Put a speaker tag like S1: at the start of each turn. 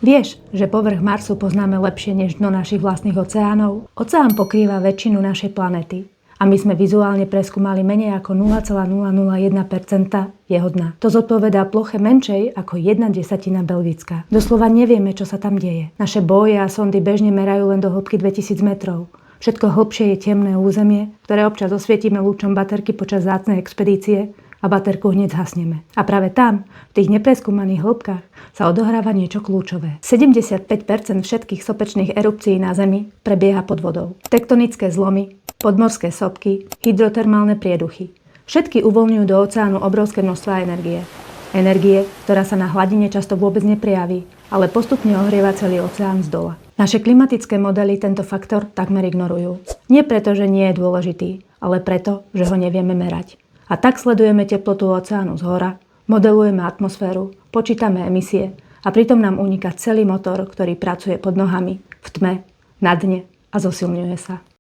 S1: Vieš, že povrch Marsu poznáme lepšie než dno našich vlastných oceánov? Oceán pokrýva väčšinu našej planéty. A my sme vizuálne preskúmali menej ako 0,001% jeho dna. To zodpovedá ploche menšej ako 1/10 Belgicka. Doslova nevieme, čo sa tam deje. Naše boje a sondy bežne merajú len do hĺbky 2000 metrov. Všetko hlbšie je temné územie, ktoré občas osvietime lúčom baterky počas vzácnej expedície a baterku hneď zhasneme. A práve tam, v tých nepreskúmaných hĺbkach, sa odohráva niečo kľúčové. 75% všetkých sopečných erupcií na Zemi prebieha pod vodou. Tektonické zlomy, podmorské sopky, hydrotermálne prieduchy. Všetky uvoľňujú do oceánu obrovské množstvá energie. Energie, ktorá sa na hladine často vôbec neprejaví, ale postupne ohrieva celý oceán zdola. Naše klimatické modely tento faktor takmer ignorujú. Nie preto, že nie je dôležitý, ale preto, že ho nevieme merať. A tak sledujeme teplotu oceánu zhora, modelujeme atmosféru, počítame emisie a pritom nám uniká celý motor, ktorý pracuje pod nohami, v tme, na dne a zosilňuje sa.